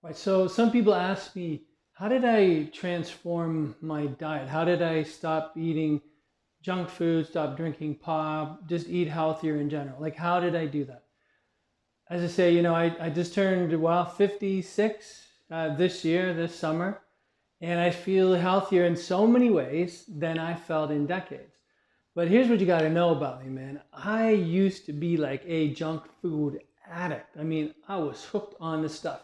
Right. So some people ask me, how did I transform my diet? How did I stop eating junk food, stop drinking pop, just eat healthier in general? Like, how did I do that? As I say, I just turned, well, 56 this year, this summer, and I feel healthier in so many ways than I felt in decades. But here's what you got to know about me, man. I used to be like a junk food addict. I mean, I was hooked on this stuff.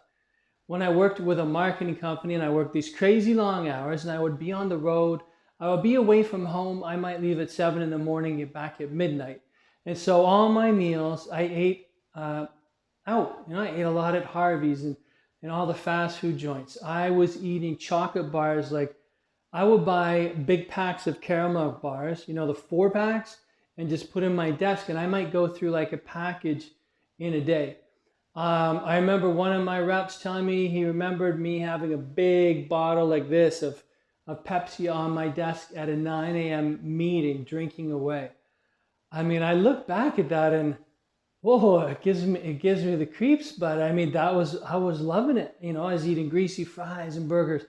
When I worked with a marketing company and I worked these crazy long hours and I would be on the road, I would be away from home. I might leave at 7 in the morning, get back at midnight. And so all my meals I ate out. I ate a lot at Harvey's and all the fast food joints. I was eating chocolate bars. Like, I would buy big packs of caramel bars, the 4 packs, and just put in my desk. And I might go through like a package in a day. I remember one of my reps telling me he remembered me having a big bottle like this of Pepsi on my desk at a 9 a.m. meeting, drinking away. I mean, I look back at that and whoa, it gives me the creeps. But I mean, I was loving it. I was eating greasy fries and burgers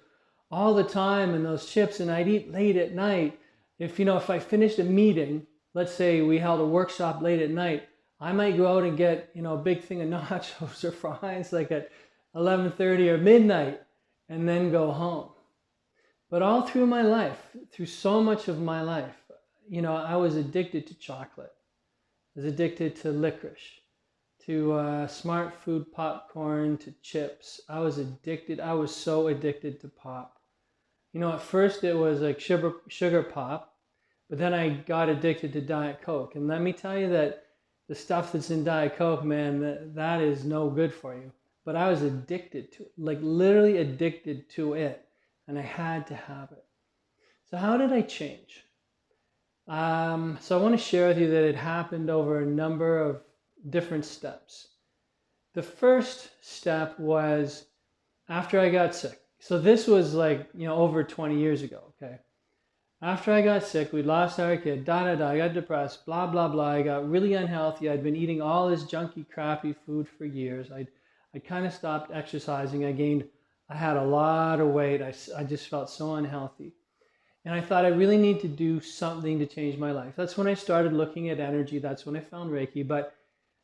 all the time and those chips, and I'd eat late at night. If I finished a meeting, let's say we held a workshop late at night, I might go out and get, a big thing of nachos or fries like at 11:30 or midnight and then go home. But all through my life, through so much of my life, I was addicted to chocolate. I was addicted to licorice, to smart food popcorn, to chips. I was addicted. I was so addicted to pop. At first it was like sugar pop, but then I got addicted to Diet Coke. And let me tell you that the stuff that's in Diet Coke, man, that is no good for you. But I was addicted to it, like literally addicted to it. And I had to have it. So how did I change? So I want to share with you that it happened over a number of different steps. The first step was after I got sick. So this was like, over 20 years ago, okay? After I got sick, we lost our kid, I got depressed, blah, blah, blah. I got really unhealthy. I'd been eating all this junky, crappy food for years. I kind of stopped exercising. I had a lot of weight. I just felt so unhealthy. And I thought I really need to do something to change my life. That's when I started looking at energy. That's when I found Reiki. But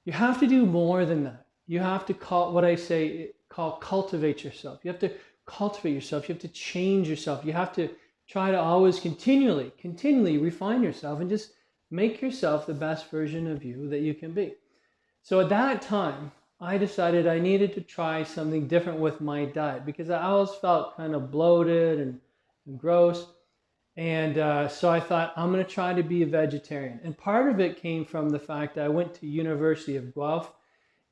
you have to do more than that. You have to call cultivate yourself. You have to cultivate yourself. You have to change yourself. You have to try to always continually refine yourself and just make yourself the best version of you that you can be. So at that time, I decided I needed to try something different with my diet because I always felt kind of bloated and gross. And so I thought, I'm going to try to be a vegetarian. And part of it came from the fact that I went to University of Guelph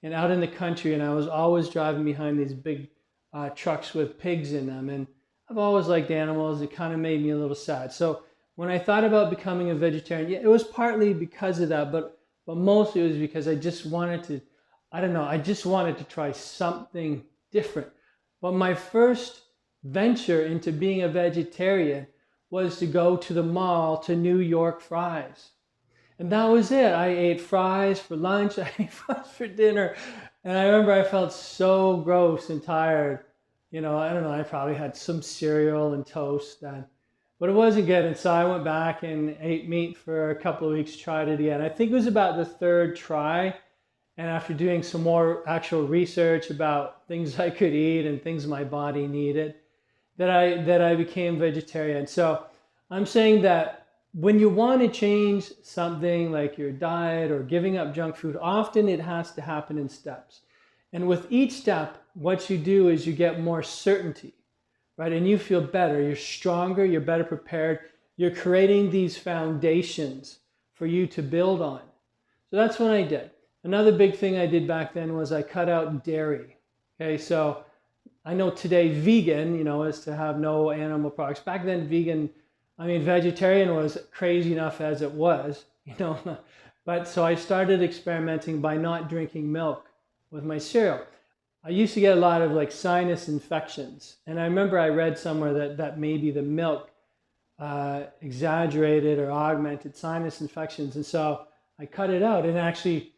and out in the country, and I was always driving behind these big trucks with pigs in them. And I've always liked animals. It kind of made me a little sad. So when I thought about becoming a vegetarian, yeah, it was partly because of that, but mostly it was because I just wanted to, I just wanted to try something different. But my first venture into being a vegetarian was to go to the mall to New York Fries. And that was it. I ate fries for lunch, I ate fries for dinner. And I remember I felt so gross and tired. I probably had some cereal and toast then. But it wasn't good. And so I went back and ate meat for a couple of weeks, tried it again. I think it was about the third try. And after doing some more actual research about things I could eat and things my body needed, that I became vegetarian. So I'm saying that when you want to change something like your diet or giving up junk food, often it has to happen in steps. And with each step, what you do is you get more certainty, right? And you feel better, you're stronger, you're better prepared. You're creating these foundations for you to build on. So that's what I did. Another big thing I did back then was I cut out dairy. Okay, so I know today vegan, is to have no animal products. Back then vegetarian was crazy enough as it was, But so I started experimenting by not drinking milk with my cereal. I used to get a lot of like sinus infections. And I remember I read somewhere that maybe the milk exaggerated or augmented sinus infections. And so I cut it out. And actually,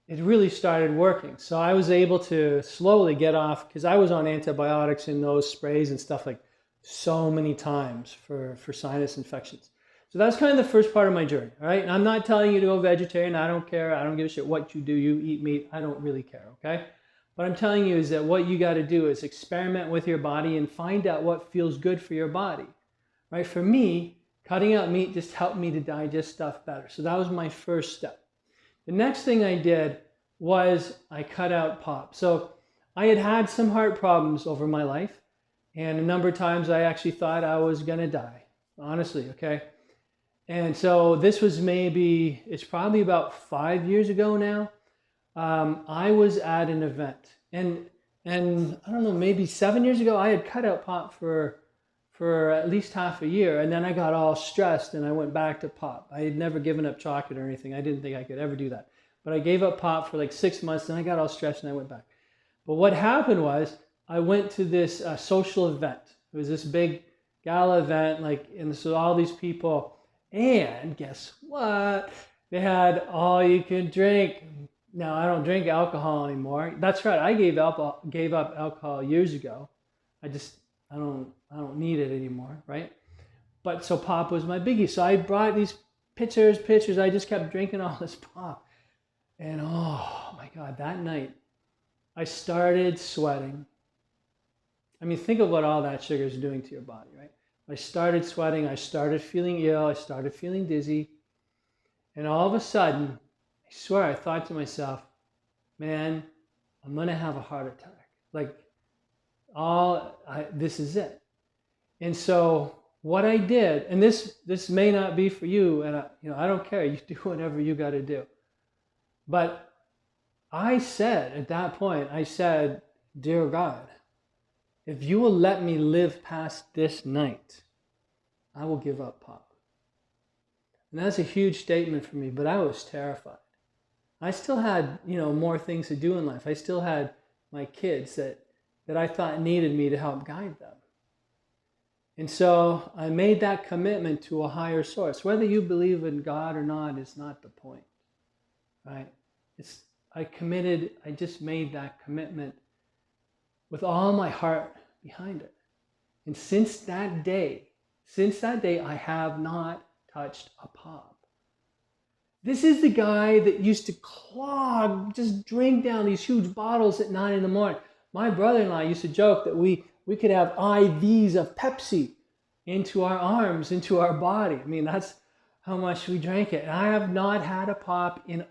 it really started working. So I was able to slowly get off, because I was on antibiotics and nose sprays and stuff like so many times for sinus infections. So that's kind of the first part of my journey, all right? And I'm not telling you to go vegetarian. I don't care. I don't give a shit what you do. You eat meat. I don't really care, okay? What I'm telling you is that what you got to do is experiment with your body and find out what feels good for your body, right? For me, cutting out meat just helped me to digest stuff better. So that was my first step. The next thing I did was I cut out pop. So I had had some heart problems over my life, and a number of times I actually thought I was going to die, honestly, okay? And so this was it's probably about 5 years ago now. I was at an event, and I don't know, maybe 7 years ago, I had cut out pop for at least half a year, and then I got all stressed and I went back to pop. I had never given up chocolate or anything. I didn't think I could ever do that. But I gave up pop for like 6 months, and I got all stressed and I went back. But what happened was I went to this social event. It was this big gala event, and so all these people, and guess what? They had all you can drink. Now, I don't drink alcohol anymore. That's right. I gave up alcohol years ago. I don't need it anymore, right? But so pop was my biggie. So I brought these pitchers. I just kept drinking all this pop. And oh my God, that night I started sweating. I mean, think of what all that sugar is doing to your body, right? I started sweating. I started feeling ill. I started feeling dizzy. And all of a sudden, I swear, I thought to myself, man, I'm going to have a heart attack. This is it. And so what I did, and this may not be for you, and I don't care. You do whatever you got to do. But I said at that point, dear God, if you will let me live past this night, I will give up pop. And that's a huge statement for me, but I was terrified. I still had, more things to do in life. I still had my kids that I thought needed me to help guide them. And so I made that commitment to a higher source. Whether you believe in God or not is not the point, right? I just made that commitment with all my heart behind it. And since that day, I have not touched a pop. This is the guy that used to just drink down these huge bottles at 9 a.m. My brother-in-law used to joke that we could have IVs of Pepsi into our arms, into our body. I mean, that's how much we drank it. And I have not had a pop in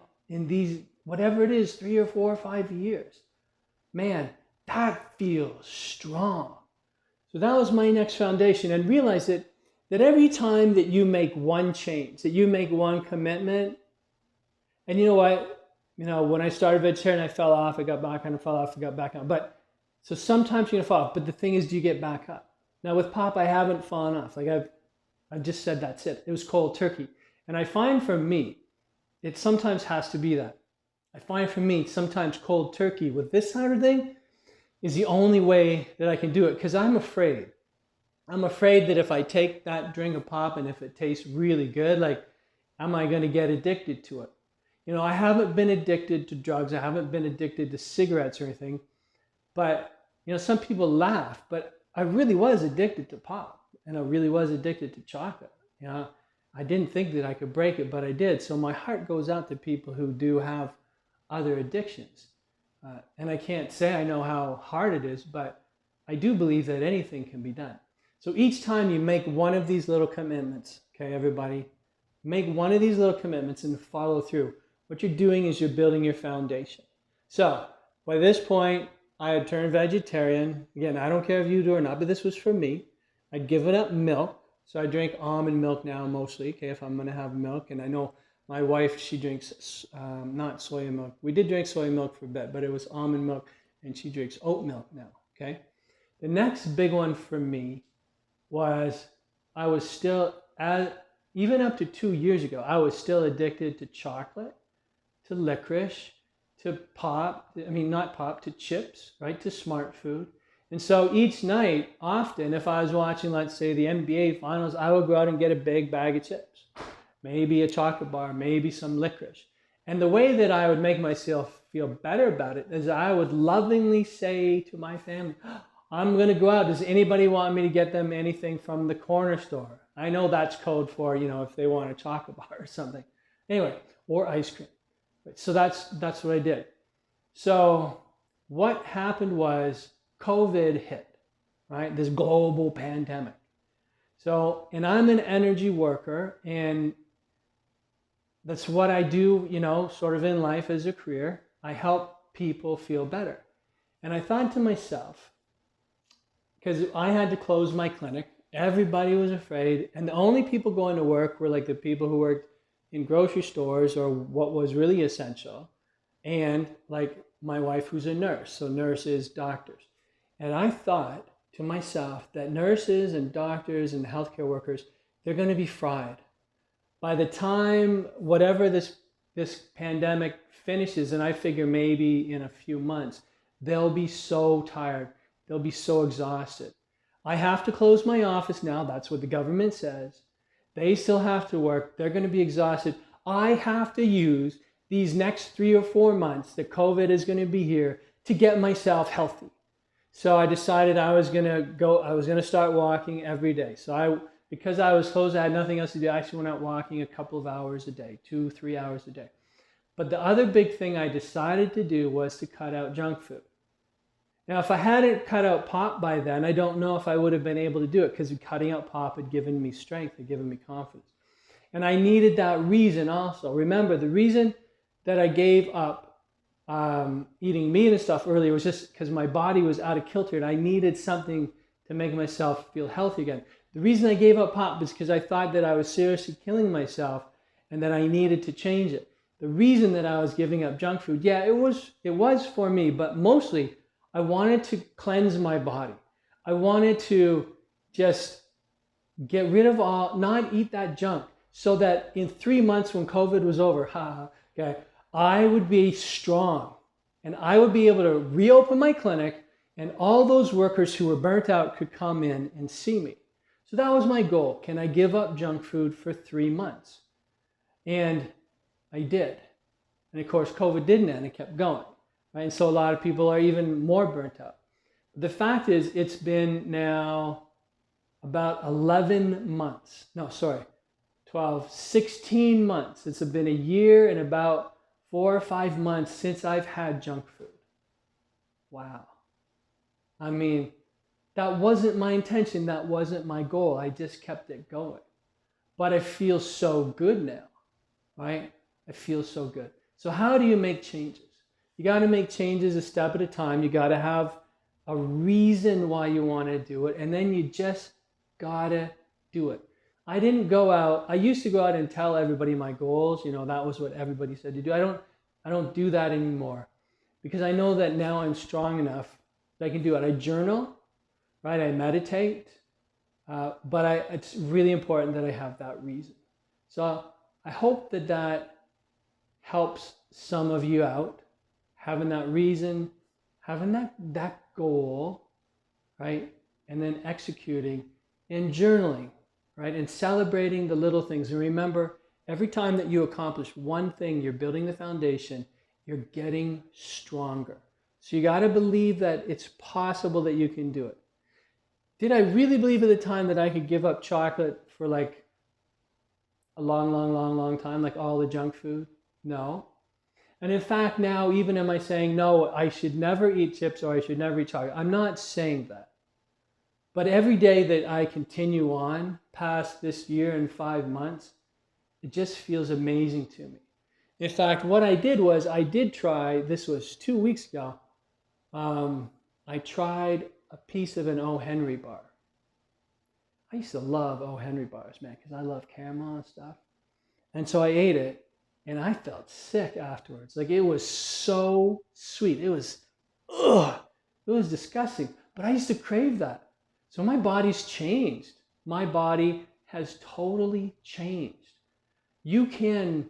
these, whatever it is, 3 or 4 or 5 years. Man, that feels strong. So that was my next foundation, and realize that every time that you make one change, that you make one commitment, and you know what? When I started vegetarian, I fell off, I got back on, I fell off, I got back on. But so sometimes you're gonna fall off, but the thing is, do you get back up? Now with pop, I haven't fallen off. I've just said that's it. It was cold turkey. And I find for me, it sometimes has to be that. I find for me, sometimes cold turkey with this sort of thing is the only way that I can do it, because I'm afraid. I'm afraid that if I take that drink of pop and if it tastes really good, am I going to get addicted to it? I haven't been addicted to drugs. I haven't been addicted to cigarettes or anything. But, some people laugh, but I really was addicted to pop, and I really was addicted to chocolate. I didn't think that I could break it, but I did. So my heart goes out to people who do have other addictions. And I can't say I know how hard it is, but I do believe that anything can be done. So each time you make one of these little commitments, okay, everybody, make one of these little commitments and follow through. What you're doing is you're building your foundation. So by this point, I had turned vegetarian. Again, I don't care if you do or not, but this was for me. I'd given up milk. So I drink almond milk now mostly, okay, if I'm going to have milk. And I know my wife, she drinks not soy milk. We did drink soy milk for a bit, but it was almond milk, and she drinks oat milk now, okay? The next big one for me was I was still, even up to 2 years ago, I was still addicted to chocolate, to licorice, to pop, not pop, to chips, right, to smart food. And so each night, often, if I was watching, let's say, the NBA finals, I would go out and get a big bag of chips. Maybe a chocolate bar, maybe some licorice. And the way that I would make myself feel better about it is I would lovingly say to my family, I'm going to go out. Does anybody want me to get them anything from the corner store? I know that's code for, if they want a chocolate bar or something. Anyway, or ice cream. So that's what I did. So what happened was COVID hit, right? This global pandemic. So, and I'm an energy worker, and that's what I do, sort of in life as a career. I help people feel better. And I thought to myself, because I had to close my clinic, everybody was afraid, and the only people going to work were like the people who worked in grocery stores or what was really essential, and like my wife who's a nurse, so nurses, doctors. And I thought to myself that nurses and doctors and healthcare workers, they're going to be fried. By the time whatever this pandemic finishes, and I figure maybe in a few months, they'll be so tired. They'll be so exhausted. I have to close my office now. That's what the government says. They still have to work. They're going to be exhausted. I have to use these next 3 or 4 months that COVID is going to be here to get myself healthy. So I decided I was going to start walking every day. So because I was closed, I had nothing else to do. I actually went out walking a couple of hours a day, 2-3 hours a day. But the other big thing I decided to do was to cut out junk food. Now, if I hadn't cut out pop by then, I don't know if I would have been able to do it, because cutting out pop had given me strength, had given me confidence. And I needed that reason also. Remember, the reason that I gave up eating meat and stuff earlier was just because my body was out of kilter and I needed something to make myself feel healthy again. The reason I gave up pop was because I thought that I was seriously killing myself and that I needed to change it. The reason that I was giving up junk food, yeah, it was for me, but mostly I wanted to cleanse my body. I wanted to just get rid of not eat that junk, so that in 3 months when COVID was over, okay, I would be strong and I would be able to reopen my clinic and all those workers who were burnt out could come in and see me. So that was my goal. Can I give up junk food for 3 months? And I did. And of course, COVID didn't end, it kept going. Right? And so a lot of people are even more burnt out. The fact is, it's been now about 16 months. It's been a year and about 4 or 5 months since I've had junk food. Wow. I mean, that wasn't my intention. That wasn't my goal. I just kept it going. But I feel so good now, right? I feel so good. So how do you make changes? You got to make changes a step at a time. You got to have a reason why you want to do it. And then you just got to do it. I didn't go out. I used to go out and tell everybody my goals. That was what everybody said to do. I don't do that anymore, because I know that now I'm strong enough that I can do it. I journal, right? I meditate, but it's really important that I have that reason. So I hope that helps some of you out, having that reason, having that goal, right? And then executing and journaling, right? And celebrating the little things. And remember, every time that you accomplish one thing, you're building the foundation, you're getting stronger. So you got to believe that it's possible that you can do it. Did I really believe at the time that I could give up chocolate for like a long time, like all the junk food? No. And in fact, now even am I saying, no, I should never eat chips or I should never eat chocolate? I'm not saying that. But every day that I continue on past this year and 5 months, it just feels amazing to me. In fact, what I did was I did try, this was 2 weeks ago, I tried a piece of an O. Henry bar. I used to love O. Henry bars, man, because I love caramel and stuff. And so I ate it, and I felt sick afterwards. Like, it was so sweet. It was disgusting. But I used to crave that. So my body's changed. My body has totally changed. You can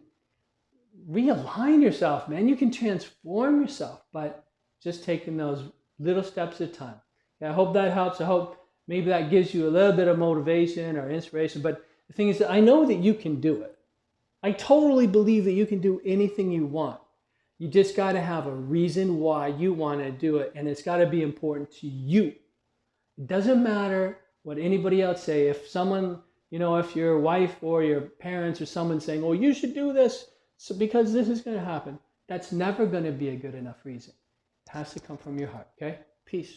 realign yourself, man. You can transform yourself, but just taking those little steps at a time. Yeah, I hope that helps. I hope maybe that gives you a little bit of motivation or inspiration. But the thing is that I know that you can do it. I totally believe that you can do anything you want. You just got to have a reason why you want to do it, and it's got to be important to you. It doesn't matter what anybody else say. If someone, if your wife or your parents or someone saying, oh, you should do this so because this is going to happen, that's never going to be a good enough reason. It has to come from your heart, okay? Peace.